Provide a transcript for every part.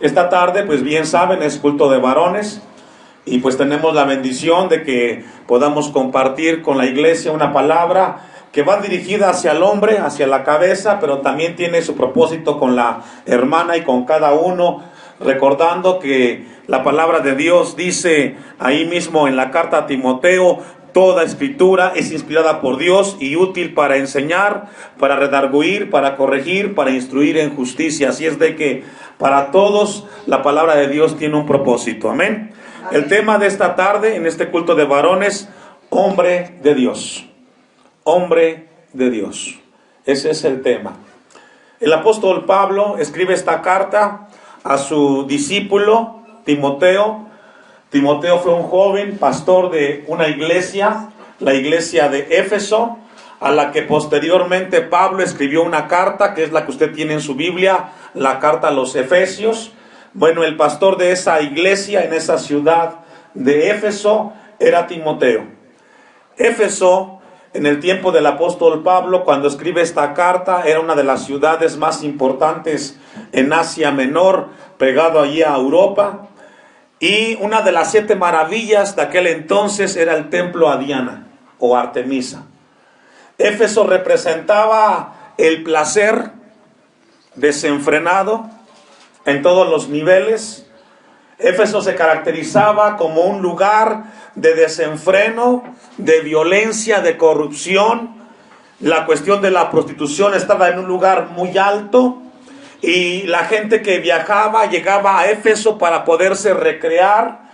Esta tarde, pues bien saben, es culto de varones y pues tenemos la bendición de que podamos compartir con la iglesia una palabra que va dirigida hacia el hombre, hacia la cabeza, pero también tiene su propósito con la hermana y con cada uno, recordando que la palabra de Dios dice ahí mismo en la carta a Timoteo: toda escritura es inspirada por Dios y útil para enseñar, para redarguir, para corregir, para instruir en justicia. Así es de que para todos la palabra de Dios tiene un propósito. Amén. El tema de esta tarde en este culto de varones: hombre de Dios. Hombre de Dios. Ese es el tema. El apóstol Pablo escribe esta carta a su discípulo Timoteo. Timoteo fue un joven pastor de una iglesia, la iglesia de Éfeso, a la que posteriormente Pablo escribió una carta, que es la que usted tiene en su Biblia, la carta a los Efesios. Bueno, el pastor de esa iglesia en esa ciudad de Éfeso era Timoteo. Éfeso, en el tiempo del apóstol Pablo, cuando escribe esta carta, era una de las ciudades más importantes en Asia Menor, pegado allí a Europa. Y una de las 7 maravillas de aquel entonces era el templo a Diana o Artemisa. Éfeso representaba el placer desenfrenado en todos los niveles. Éfeso se caracterizaba como un lugar de desenfreno, de violencia, de corrupción. La cuestión de la prostitución estaba en un lugar muy alto. Y la gente que viajaba llegaba a Éfeso para poderse recrear.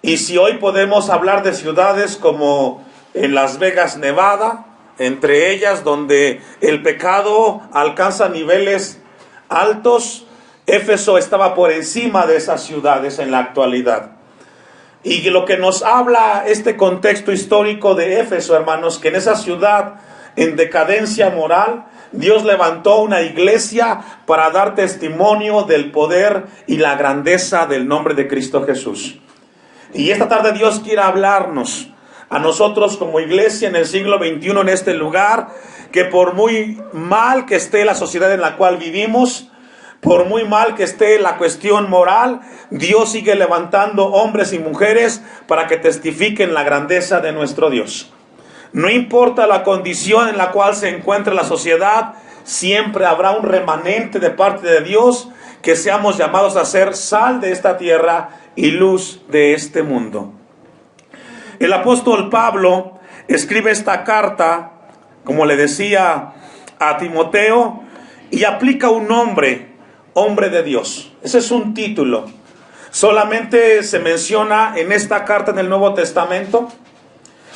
Y si hoy podemos hablar de ciudades como en Las Vegas, Nevada, entre ellas donde el pecado alcanza niveles altos, Éfeso estaba por encima de esas ciudades en la actualidad. Y lo que nos habla este contexto histórico de Éfeso, hermanos, que en esa ciudad en decadencia moral, Dios levantó una iglesia para dar testimonio del poder y la grandeza del nombre de Cristo Jesús. Y esta tarde Dios quiere hablarnos a nosotros como iglesia en el siglo XXI, en este lugar, que por muy mal que esté la sociedad en la cual vivimos, por muy mal que esté la cuestión moral, Dios sigue levantando hombres y mujeres para que testifiquen la grandeza de nuestro Dios. No importa la condición en la cual se encuentre la sociedad, siempre habrá un remanente de parte de Dios que seamos llamados a ser sal de esta tierra y luz de este mundo. El apóstol Pablo escribe esta carta, como le decía, a Timoteo, y aplica un nombre, hombre de Dios. Ese es un título. Solamente se menciona en esta carta en el Nuevo Testamento.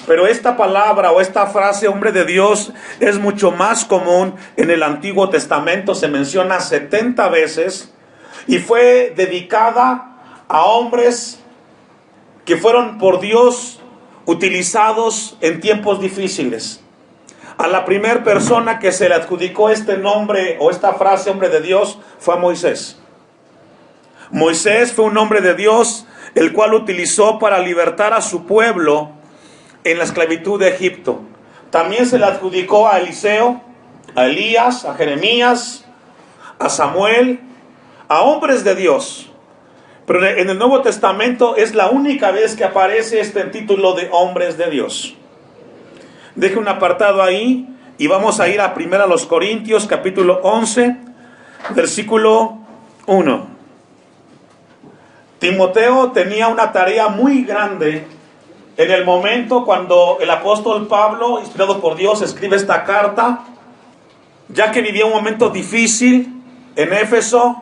Pero esta palabra o esta frase, hombre de Dios, es mucho más común en el Antiguo Testamento. Se menciona 70 veces y fue dedicada a hombres que fueron por Dios utilizados en tiempos difíciles. A la primera persona que se le adjudicó este nombre o esta frase, hombre de Dios, fue a Moisés. Moisés fue un hombre de Dios, el cual utilizó para libertar a su pueblo en la esclavitud de Egipto. También se le adjudicó a Eliseo, a Elías, a Jeremías, a Samuel, a hombres de Dios. Pero en el Nuevo Testamento es la única vez que aparece este título de hombres de Dios. Deje un apartado ahí y vamos a ir a 1 Corintios capítulo 11, versículo 1. Timoteo tenía una tarea muy grande en el momento cuando el apóstol Pablo, inspirado por Dios, escribe esta carta, ya que vivía un momento difícil en Éfeso.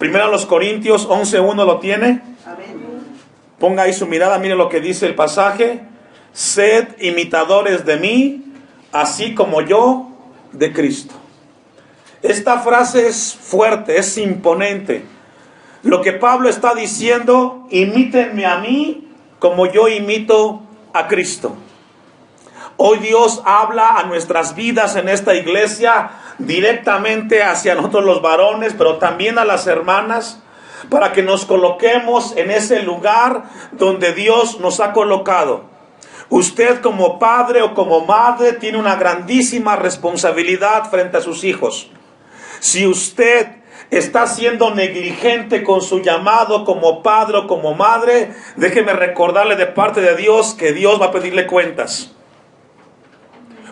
1 Corintios 11:1 lo tiene. Amén. Ponga ahí su mirada, mire lo que dice el pasaje. Sed imitadores de mí, así como yo de Cristo. Esta frase es fuerte, es imponente. Lo que Pablo está diciendo: imítenme a mí como yo imito a Cristo. Hoy Dios habla a nuestras vidas en esta iglesia directamente hacia nosotros los varones, pero también a las hermanas, para que nos coloquemos en ese lugar donde Dios nos ha colocado. Usted como padre o como madre tiene una grandísima responsabilidad frente a sus hijos. Si usted está siendo negligente con su llamado como padre o como madre, déjeme recordarle de parte de Dios que Dios va a pedirle cuentas.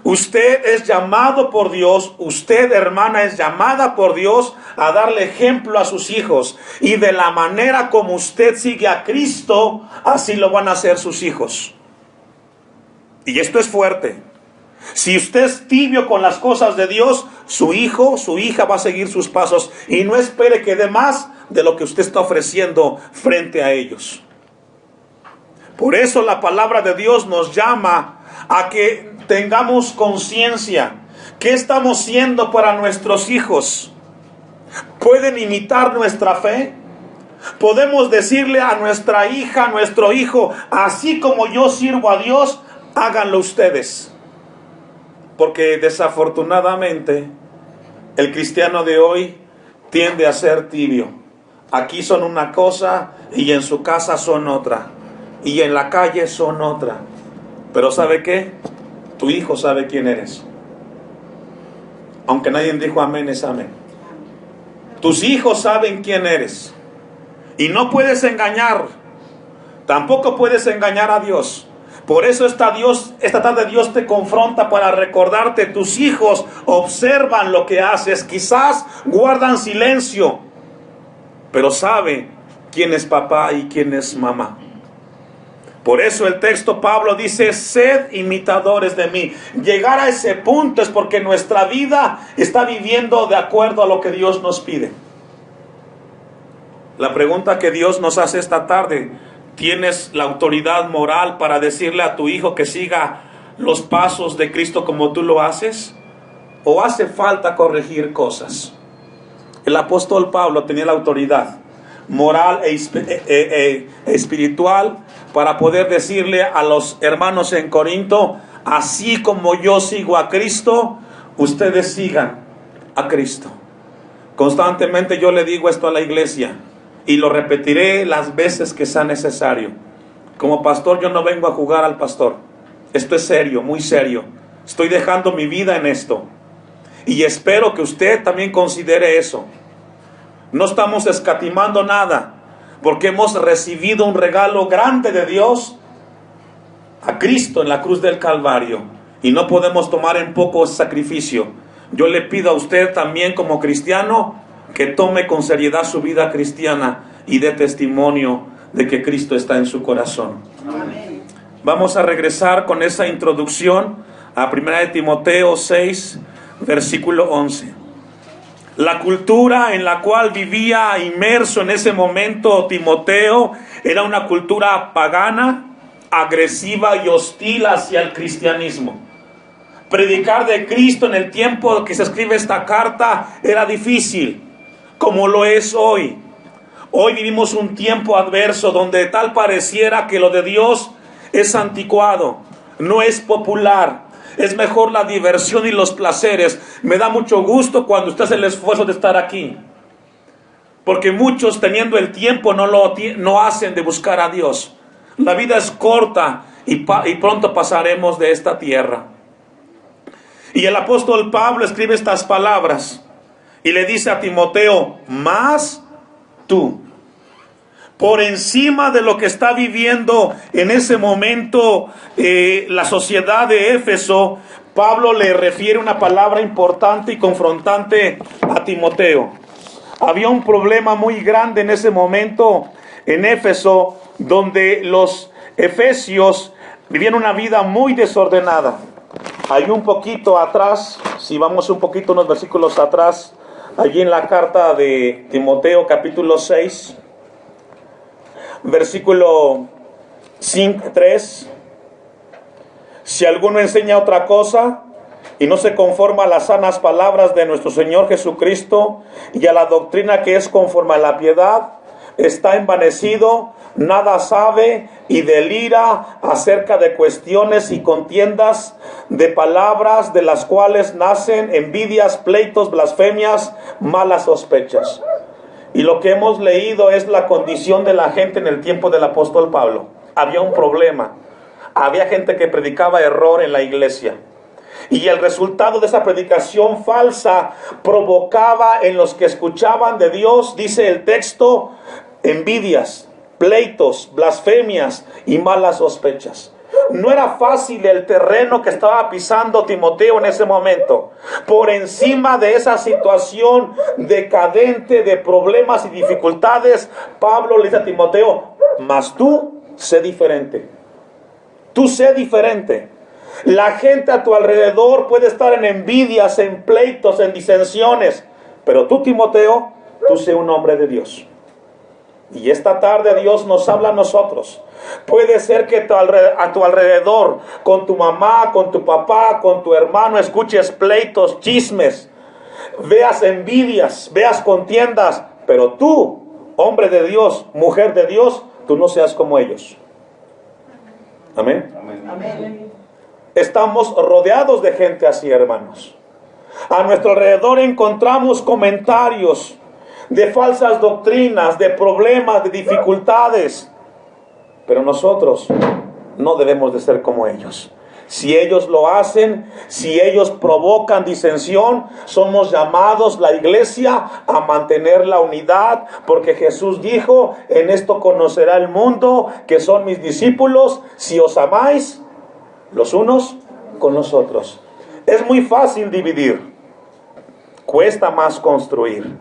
Usted es llamado por Dios, usted, hermana, es llamada por Dios a darle ejemplo a sus hijos. Y de la manera como usted sigue a Cristo, así lo van a hacer sus hijos. Y esto es fuerte. Si usted es tibio con las cosas de Dios, su hijo, su hija va a seguir sus pasos. Y no espere que dé más de lo que usted está ofreciendo frente a ellos. Por eso la palabra de Dios nos llama a que tengamos conciencia. ¿Qué estamos siendo para nuestros hijos? ¿Pueden imitar nuestra fe? Podemos decirle a nuestra hija, a nuestro hijo, así como yo sirvo a Dios, háganlo ustedes. Porque desafortunadamente el cristiano de hoy tiende a ser tibio. Aquí son una cosa y en su casa son otra. Y en la calle son otra. Pero ¿sabe qué? Tu hijo sabe quién eres. Aunque nadie dijo amén, es amén. Tus hijos saben quién eres. Y no puedes engañar. Tampoco puedes engañar a Dios. Por eso esta tarde Dios te confronta para recordarte. Tus hijos observan lo que haces. Quizás guardan silencio, pero saben quién es papá y quién es mamá. Por eso el texto Pablo dice, sed imitadores de mí. Llegar a ese punto es porque nuestra vida está viviendo de acuerdo a lo que Dios nos pide. La pregunta que Dios nos hace esta tarde: ¿tienes la autoridad moral para decirle a tu hijo que siga los pasos de Cristo como tú lo haces? ¿O hace falta corregir cosas? El apóstol Pablo tenía la autoridad moral e espiritual para poder decirle a los hermanos en Corinto, así como yo sigo a Cristo, ustedes sigan a Cristo. Constantemente yo le digo esto a la iglesia y lo repetiré las veces que sea necesario. Como pastor yo no vengo a jugar al pastor. Esto es serio, muy serio. Estoy dejando mi vida en esto. Y espero que usted también considere eso. No estamos escatimando nada, porque hemos recibido un regalo grande de Dios, a Cristo en la cruz del Calvario, y no podemos tomar en poco ese sacrificio. Yo le pido a usted también como cristiano que tome con seriedad su vida cristiana y dé testimonio de que Cristo está en su corazón. Amén. Vamos a regresar con esa introducción a 1 Timoteo 6, versículo 11. La cultura en la cual vivía inmerso en ese momento Timoteo era una cultura pagana, agresiva y hostil hacia el cristianismo. Predicar de Cristo en el tiempo que se escribe esta carta era difícil, como lo es hoy. Hoy vivimos un tiempo adverso donde tal pareciera que lo de Dios es anticuado, no es popular. Es mejor la diversión y los placeres. Me da mucho gusto cuando usted hace el esfuerzo de estar aquí, porque muchos, teniendo el tiempo, no hacen de buscar a Dios. La vida es corta y pronto pasaremos de esta tierra. Y el apóstol Pablo escribe estas palabras y le dice a Timoteo: más tú, por encima de lo que está viviendo en ese momento la sociedad de Éfeso, Pablo le refiere una palabra importante y confrontante a Timoteo. Había un problema muy grande en ese momento en Éfeso, donde los efesios vivían una vida muy desordenada. Hay un poquito atrás, si vamos un poquito unos versículos atrás, allí en la carta de Timoteo capítulo 6, versículo 3. Si alguno enseña otra cosa y no se conforma a las sanas palabras de nuestro Señor Jesucristo y a la doctrina que es conforme a la piedad, está envanecido, nada sabe y delira acerca de cuestiones y contiendas de palabras, de las cuales nacen envidias, pleitos, blasfemias, malas sospechas. Y lo que hemos leído es la condición de la gente en el tiempo del apóstol Pablo. Había un problema. Había gente que predicaba error en la iglesia. Y el resultado de esa predicación falsa provocaba en los que escuchaban de Dios, dice el texto, envidias, pleitos, blasfemias y malas sospechas. No era fácil el terreno que estaba pisando Timoteo en ese momento. Por encima de esa situación decadente de problemas y dificultades, Pablo le dice a Timoteo, mas tú sé diferente. Tú sé diferente. La gente a tu alrededor puede estar en envidias, en pleitos, en disensiones. Pero tú, Timoteo, tú sé un hombre de Dios. Y esta tarde Dios nos habla a nosotros. Puede ser que a tu alrededor, con tu mamá, con tu papá, con tu hermano, escuches pleitos, chismes, veas envidias, veas contiendas. Pero tú, hombre de Dios, mujer de Dios, tú no seas como ellos. Amén. Amén. Estamos rodeados de gente así, hermanos. A nuestro alrededor encontramos comentarios de falsas doctrinas, de problemas, de dificultades. Pero nosotros no debemos de ser como ellos. Si ellos lo hacen, si ellos provocan disensión, somos llamados, la iglesia, a mantener la unidad, porque Jesús dijo, en esto conocerá el mundo que son mis discípulos, si os amáis los unos con los otros. Es muy fácil dividir, cuesta más construir.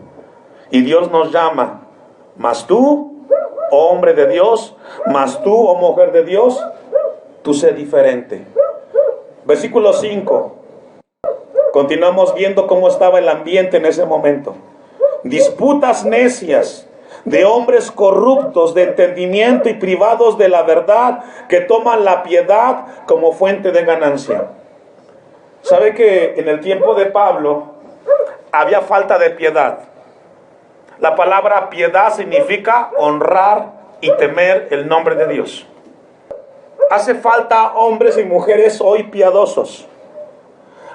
Y Dios nos llama, mas tú, oh hombre de Dios, mas tú, oh mujer de Dios, tú sé diferente. Versículo 5. Continuamos viendo cómo estaba el ambiente en ese momento. Disputas necias de hombres corruptos de entendimiento y privados de la verdad, que toman la piedad como fuente de ganancia. ¿Sabe que en el tiempo de Pablo había falta de piedad? La palabra piedad significa honrar y temer el nombre de Dios. Hace falta hombres y mujeres hoy piadosos.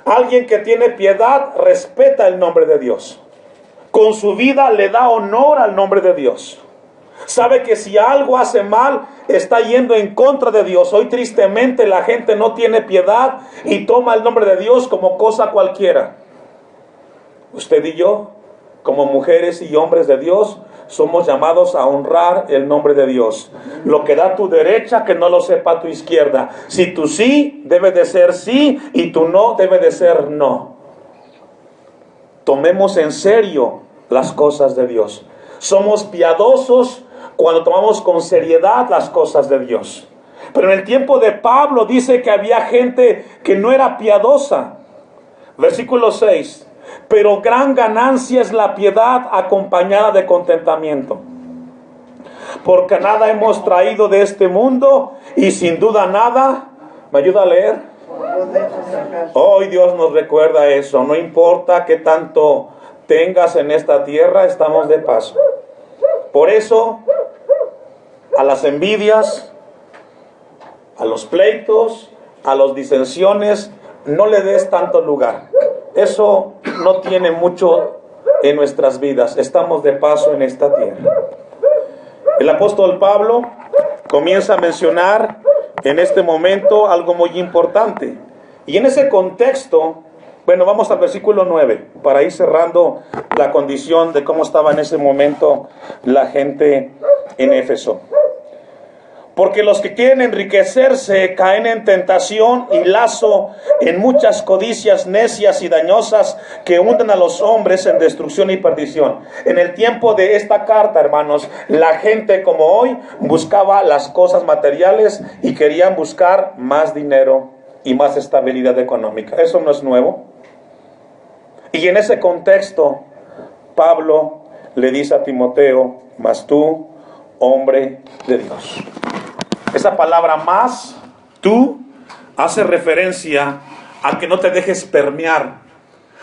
Alguien que tiene piedad respeta el nombre de Dios. Con su vida le da honor al nombre de Dios. Sabe que si algo hace mal, está yendo en contra de Dios. Hoy tristemente la gente no tiene piedad y toma el nombre de Dios como cosa cualquiera. Usted y yo, como mujeres y hombres de Dios, somos llamados a honrar el nombre de Dios. Lo que da tu derecha, que no lo sepa tu izquierda. Si tu sí, debe de ser sí, y tu no, debe de ser no. Tomemos en serio las cosas de Dios. Somos piadosos cuando tomamos con seriedad las cosas de Dios. Pero en el tiempo de Pablo dice que había gente que no era piadosa. Versículo 6. Pero gran ganancia es la piedad acompañada de contentamiento. Porque nada hemos traído de este mundo y sin duda nada. ¿Me ayuda a leer? Hoy Dios nos recuerda eso. No importa qué tanto tengas en esta tierra, estamos de paso. Por eso, a las envidias, a los pleitos, a las disensiones, no le des tanto lugar. Eso no tiene mucho en nuestras vidas. Estamos de paso en esta tierra. El apóstol Pablo comienza a mencionar en este momento algo muy importante. Y en ese contexto, bueno, vamos al versículo 9, para ir cerrando la condición de cómo estaba en ese momento la gente en Éfeso. Porque los que quieren enriquecerse caen en tentación y lazo, en muchas codicias necias y dañosas que hunden a los hombres en destrucción y perdición. En el tiempo de esta carta, hermanos, la gente como hoy buscaba las cosas materiales y querían buscar más dinero y más estabilidad económica. Eso no es nuevo. Y en ese contexto, Pablo le dice a Timoteo, mas tú, hombre de Dios. Esa palabra más, tú, hace referencia a que no te dejes permear,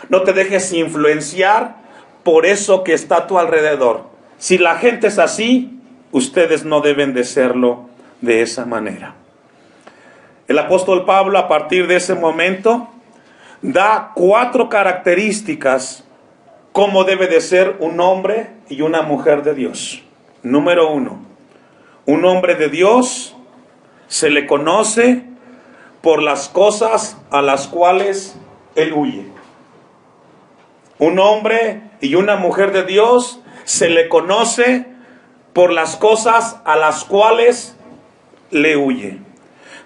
no te dejes influenciar por eso que está a tu alrededor. Si la gente es así, ustedes no deben de serlo de esa manera. El apóstol Pablo, a partir de ese momento, da 4 características cómo debe de ser un hombre y una mujer de Dios. Número 1, un hombre de Dios se le conoce por las cosas a las cuales él huye. Un hombre y una mujer de Dios se le conoce por las cosas a las cuales le huye.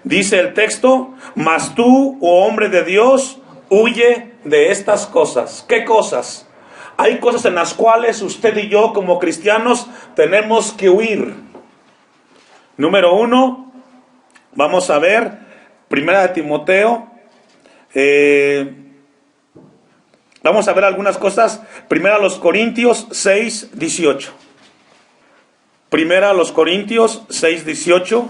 Dice el texto: mas tú, oh hombre de Dios, huye de estas cosas. ¿Qué cosas? Hay cosas en las cuales usted y yo como cristianos tenemos que huir. Número 1, vamos a ver, Primera de Timoteo, vamos a ver algunas cosas. Primera a los Corintios 6:18. Primera a los Corintios 6:18.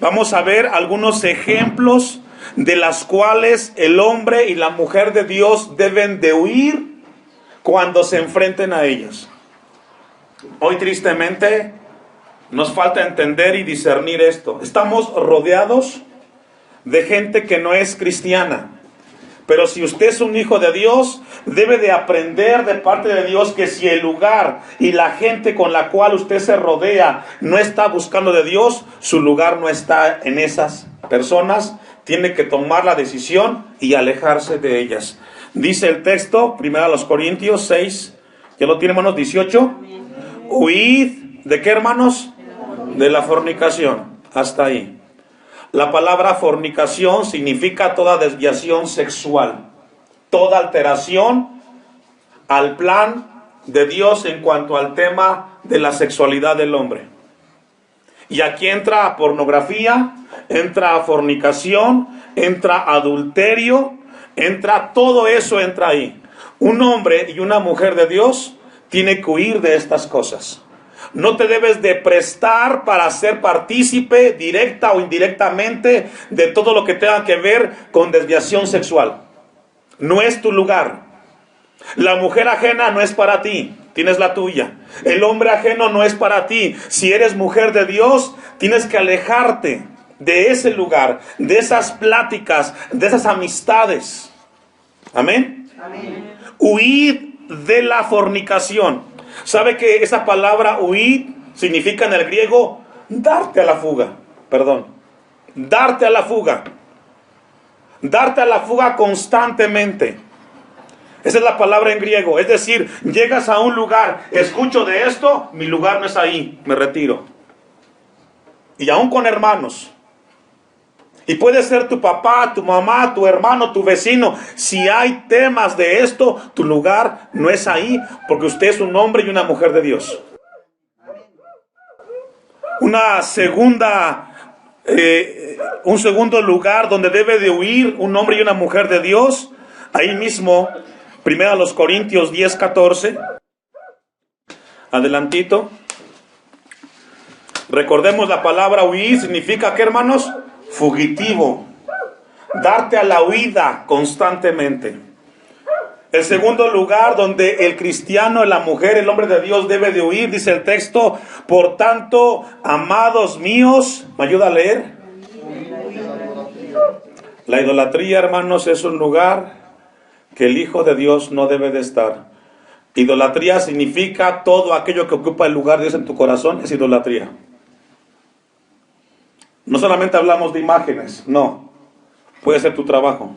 Vamos a ver algunos ejemplos de las cuales el hombre y la mujer de Dios deben de huir cuando se enfrenten a ellos. Hoy tristemente nos falta entender y discernir esto. Estamos rodeados de gente que no es cristiana. Pero si usted es un hijo de Dios, debe de aprender de parte de Dios que si el lugar y la gente con la cual usted se rodea no está buscando de Dios, su lugar no está en esas personas. Tiene que tomar la decisión y alejarse de ellas. Dice el texto, 1 Corintios 6, ¿ya lo tiene, hermanos? 18. Huid, ¿de qué, hermanos? De la fornicación. Hasta ahí. La palabra fornicación significa toda desviación sexual, toda alteración al plan de Dios en cuanto al tema de la sexualidad del hombre. Y aquí entra pornografía, entra fornicación, entra adulterio, entra todo eso, entra ahí. Un hombre y una mujer de Dios tiene que huir de estas cosas. No te debes de prestar para ser partícipe directa o indirectamente de todo lo que tenga que ver con desviación sexual. No es tu lugar. La mujer ajena no es para ti, tienes la tuya. El hombre ajeno no es para ti. Si eres mujer de Dios, tienes que alejarte de ese lugar, de esas pláticas, de esas amistades. Amén. Amén. Huid de la fornicación. ¿Sabe que esa palabra huir significa en el griego darte a la fuga? Perdón. Darte a la fuga. Darte a la fuga constantemente. Esa es la palabra en griego. Es decir, llegas a un lugar, escucho de esto, mi lugar no es ahí, me retiro. Y aún con hermanos. Y puede ser tu papá, tu mamá, tu hermano, tu vecino. Si hay temas de esto, tu lugar no es ahí, porque usted es un hombre y una mujer de Dios. Un segundo lugar donde debe de huir un hombre y una mujer de Dios, ahí mismo, 1 Corintios 10:14. Adelantito. Recordemos la palabra huir, significa ¿qué, hermanos? Fugitivo, darte a la huida constantemente. El segundo lugar donde el cristiano, la mujer, el hombre de Dios debe de huir, dice el texto: por tanto, amados míos, ¿me ayuda a leer? La idolatría, hermanos, es un lugar que el Hijo de Dios no debe de estar. Idolatría significa todo aquello que ocupa el lugar de Dios en tu corazón, es idolatría. No solamente hablamos de imágenes, no. Puede ser tu trabajo,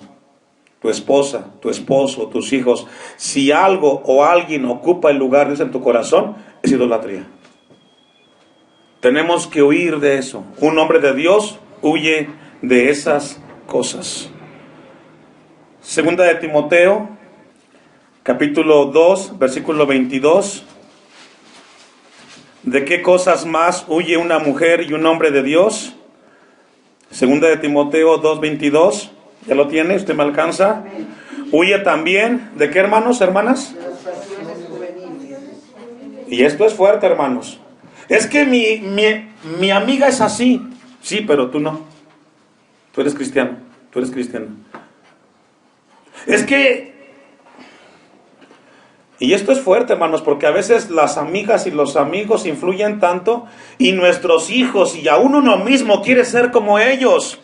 tu esposa, tu esposo, tus hijos. Si algo o alguien ocupa el lugar de Dios en tu corazón, es idolatría. Tenemos que huir de eso. Un hombre de Dios huye de esas cosas. Segunda de Timoteo, capítulo 2, versículo 22. ¿De qué cosas más huye una mujer y un hombre de Dios? Segunda de Timoteo 2:22, ¿ya lo tiene? ¿Usted me alcanza? Huye también, ¿de qué, hermanos, hermanas? De las pasiones juveniles. Y esto es fuerte, hermanos. Es que mi amiga es así. Sí, pero tú no. Tú eres cristiano, tú eres cristiano. Es que... Y esto es fuerte, hermanos, porque a veces las amigas y los amigos influyen tanto, y nuestros hijos y aún uno mismo quiere ser como ellos.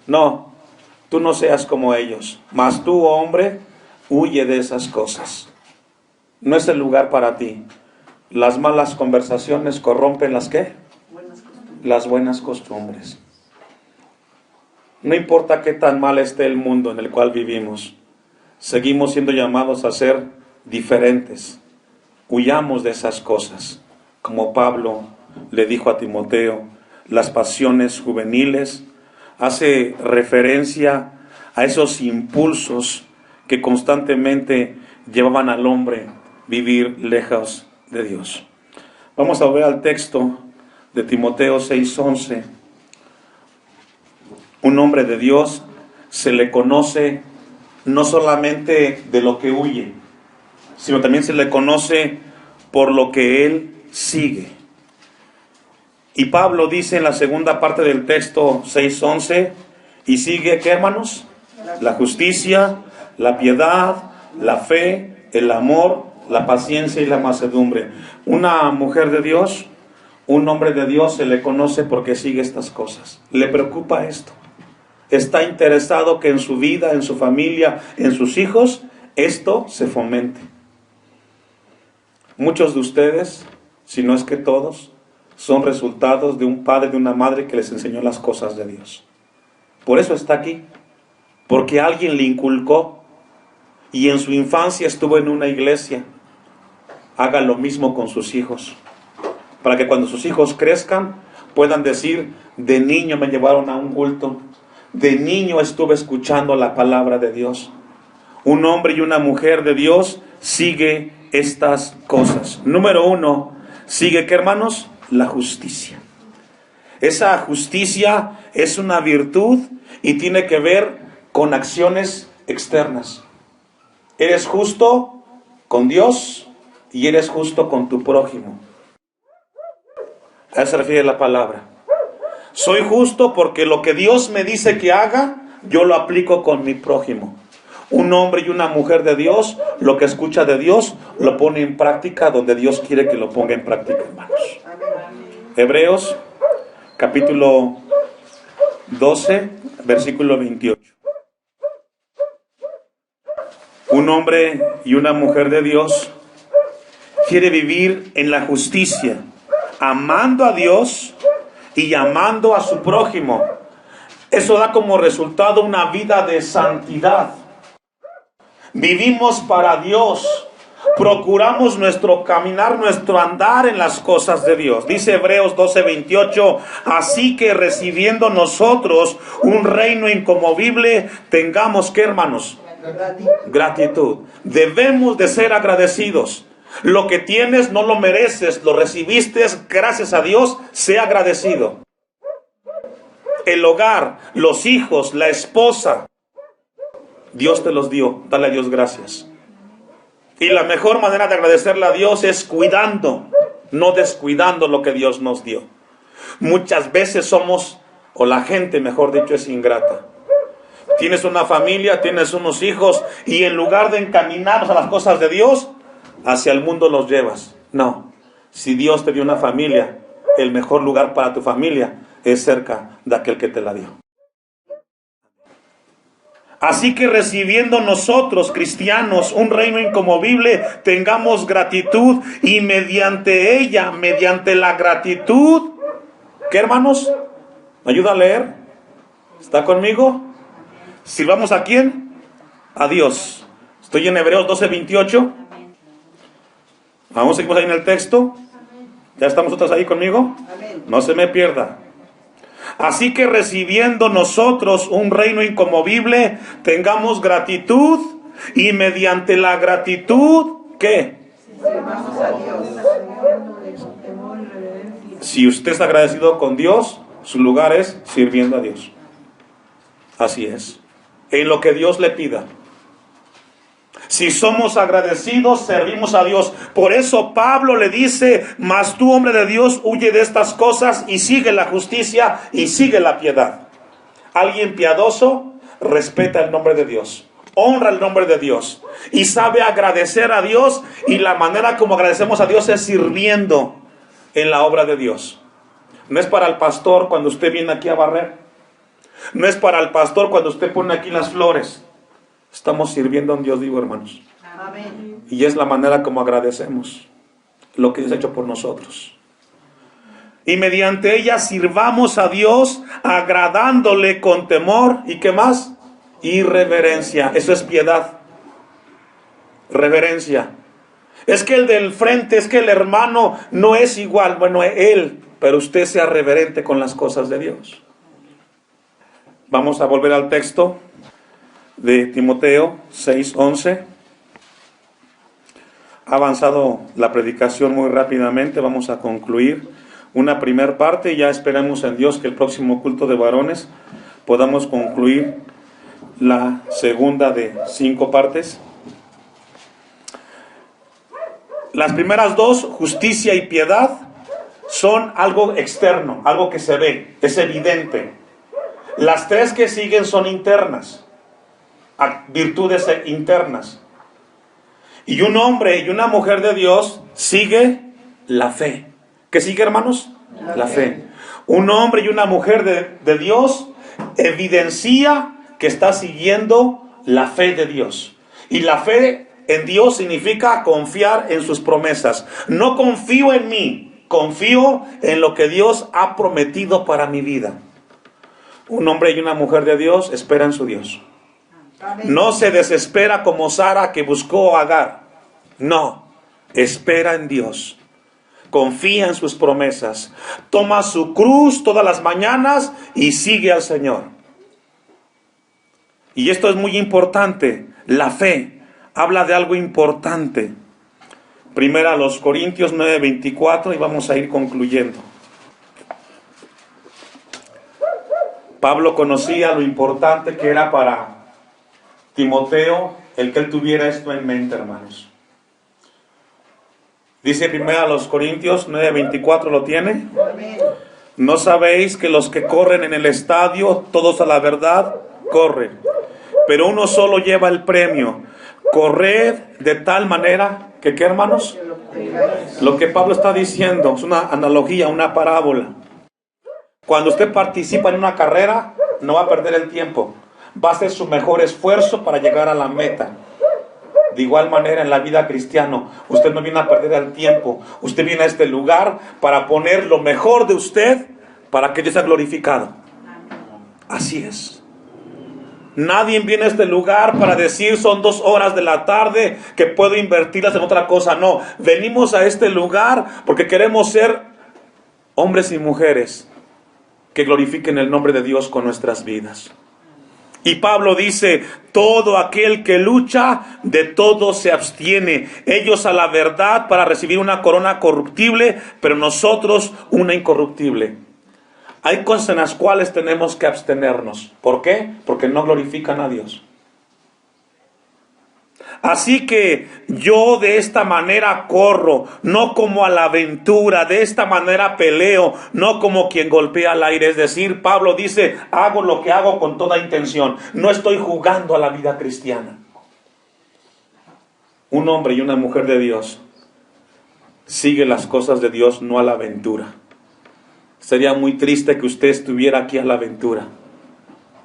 No, tú no seas como ellos, mas tú, hombre, huye de esas cosas. No es el lugar para ti. Las malas conversaciones corrompen las ¿qué? Buenas costumbres. Las buenas costumbres. No importa qué tan mal esté el mundo en el cual vivimos, seguimos siendo llamados a ser diferentes. Huyamos de esas cosas. Como Pablo le dijo a Timoteo, las pasiones juveniles, hace referencia a esos impulsos que constantemente llevaban al hombre a vivir lejos de Dios. Vamos a ver al texto de Timoteo 6:11. Un hombre de Dios se le conoce no solamente de lo que huye, sino también se le conoce por lo que él sigue. Y Pablo dice en la segunda parte del texto 6:11, y sigue, ¿qué, hermanos? La justicia, la piedad, la fe, el amor, la paciencia y la mansedumbre. Una mujer de Dios, un hombre de Dios se le conoce porque sigue estas cosas. Le preocupa esto. Está interesado que en su vida, en su familia, en sus hijos, esto se fomente. Muchos de ustedes, si no es que todos, son resultados de un padre, de una madre que les enseñó las cosas de Dios. Por eso está aquí, porque alguien le inculcó y en su infancia estuvo en una iglesia. Haga lo mismo con sus hijos, para que cuando sus hijos crezcan puedan decir, de niño me llevaron a un culto, de niño estuve escuchando la palabra de Dios. Un hombre y una mujer de Dios sigue estas cosas. Número 1, sigue, ¿qué, hermanos? La justicia. Esa justicia es una virtud y tiene que ver con acciones externas. Eres justo con Dios y eres justo con tu prójimo. A eso se refiere la palabra. Soy justo porque lo que Dios me dice que haga, yo lo aplico con mi prójimo. Un hombre y una mujer de Dios, lo que escucha de Dios, lo pone en práctica donde Dios quiere que lo ponga en práctica, hermanos. Hebreos, capítulo 12, versículo 28. Un hombre y una mujer de Dios quiere vivir en la justicia, amando a Dios y amando a su prójimo. Eso da como resultado una vida de santidad. Vivimos para Dios. Procuramos nuestro caminar, nuestro andar en las cosas de Dios. Dice Hebreos 12:28, así que recibiendo nosotros un reino inconmovible, tengamos, ¿qué, hermanos? Gratitud. Debemos de ser agradecidos. Lo que tienes no lo mereces, lo recibiste gracias a Dios, sea agradecido. El hogar, los hijos, la esposa, Dios te los dio, dale a Dios gracias. Y la mejor manera de agradecerle a Dios es cuidando, no descuidando lo que Dios nos dio. Muchas veces somos, o la gente mejor dicho, es ingrata. Tienes una familia, tienes unos hijos, y en lugar de encaminarnos a las cosas de Dios, hacia el mundo los llevas. No, si Dios te dio una familia, el mejor lugar para tu familia es cerca de aquel que te la dio. Así que recibiendo nosotros, cristianos, un reino inconmovible, tengamos gratitud y mediante ella, mediante la gratitud, ¿qué, hermanos? ¿Me ayuda a leer? ¿Está conmigo? ¿Sirvamos a quién? A Dios. Estoy en Hebreos 12:28. Vamos, seguimos ahí en el texto. ¿Ya estamos todos ahí conmigo? No se me pierda. Así que recibiendo nosotros un reino inconmovible, tengamos gratitud y mediante la gratitud, ¿qué? Si usted está agradecido con Dios, su lugar es sirviendo a Dios. Así es. En lo que Dios le pida. Si somos agradecidos, servimos a Dios. Por eso Pablo le dice, mas tú, hombre de Dios, huye de estas cosas y sigue la justicia y sigue la piedad. Alguien piadoso respeta el nombre de Dios, honra el nombre de Dios y sabe agradecer a Dios, y la manera como agradecemos a Dios es sirviendo en la obra de Dios. No es para el pastor cuando usted viene aquí a barrer. No es para el pastor cuando usted pone aquí las flores. Estamos sirviendo a un Dios vivo, hermanos. Amén. Y es la manera como agradecemos lo que Dios ha hecho por nosotros. y mediante ella sirvamos a Dios agradándole con temor. ¿Y qué más? Y reverencia. Eso es piedad. Reverencia. Es que el del frente, es que el hermano no es igual. Bueno, él, pero usted sea reverente con las cosas de Dios. Vamos a volver al texto de Timoteo 6:11. Ha avanzado la predicación muy rápidamente. Vamos a concluir una primera parte y ya esperamos en Dios que el próximo culto de varones podamos concluir la segunda de 5 partes. Las primeras 2, justicia y piedad, son algo externo, algo que se ve, es evidente. Las 3 que siguen son internas, virtudes internas. Y un hombre y una mujer de Dios sigue la fe. ¿Qué sigue, hermanos? La fe. Un hombre y una mujer de Dios evidencia que está siguiendo la fe de Dios. Y la fe en Dios significa confiar en sus promesas. No confío en mí, confío en lo que Dios ha prometido para mi vida. Un hombre y una mujer de Dios esperan en su Dios. No se desespera como Sara, que buscó a Agar. No, espera en Dios. Confía en sus promesas. Toma su cruz todas las mañanas y sigue al Señor. Y esto es muy importante. La fe habla de algo importante. Primera a los Corintios 9:24 y vamos a ir concluyendo. Pablo conocía lo importante que era para Timoteo el que él tuviera esto en mente, hermanos. Dice primero a los Corintios 9:24, ¿lo tiene? ¿No sabéis que los que corren en el estadio, todos a la verdad, corren? Pero uno solo lleva el premio. Corred de tal manera que, ¿qué, hermanos? Lo que Pablo está diciendo es una analogía, una parábola. Cuando usted participa en una carrera, no va a perder el tiempo. Va a hacer su mejor esfuerzo para llegar a la meta. De igual manera en la vida cristiana, usted no viene a perder el tiempo. Usted viene a este lugar para poner lo mejor de usted para que Dios sea glorificado. Así es. Nadie viene a este lugar para decir son 2 horas de la tarde que puedo invertirlas en otra cosa. No, venimos a este lugar porque queremos ser hombres y mujeres que glorifiquen el nombre de Dios con nuestras vidas. Y Pablo dice, todo aquel que lucha, de todo se abstiene. Ellos a la verdad para recibir una corona corruptible, pero nosotros una incorruptible. Hay cosas en las cuales tenemos que abstenernos. ¿Por qué? Porque no glorifican a Dios. Así que yo de esta manera corro, no como a la aventura, de esta manera peleo, no como quien golpea al aire. Es decir, Pablo dice, hago lo que hago con toda intención, no estoy jugando a la vida cristiana. Un hombre y una mujer de Dios sigue las cosas de Dios, no a la aventura. Sería muy triste que usted estuviera aquí a la aventura.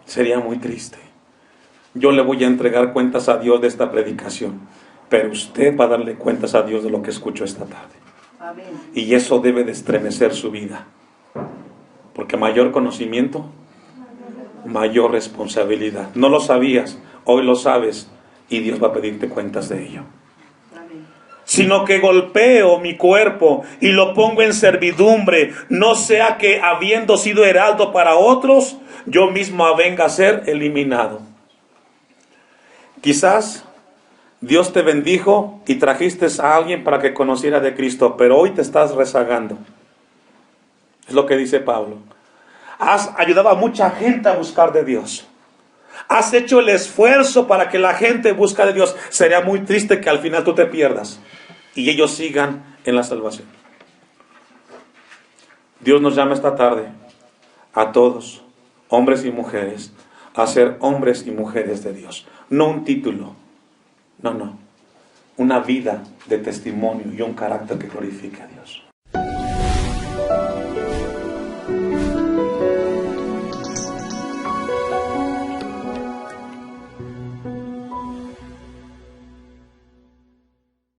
Sería muy triste. Yo le voy a entregar cuentas a Dios de esta predicación, pero usted va a darle cuentas a Dios de lo que escuchó esta tarde. Amén. Y eso debe de estremecer su vida, porque mayor conocimiento, mayor responsabilidad. No lo sabías, hoy lo sabes, y Dios va a pedirte cuentas de ello. Amén. Sino que golpeo mi cuerpo y lo pongo en servidumbre, no sea que habiendo sido heraldo para otros, yo mismo venga a ser eliminado. Quizás Dios te bendijo y trajiste a alguien para que conociera de Cristo, pero hoy te estás rezagando. Es lo que dice Pablo. Has ayudado a mucha gente a buscar de Dios. Has hecho el esfuerzo para que la gente busque de Dios. Sería muy triste que al final tú te pierdas y ellos sigan en la salvación. Dios nos llama esta tarde a todos, hombres y mujeres, a ser hombres y mujeres de Dios. No un título, no. Una vida de testimonio y un carácter que glorifique a Dios.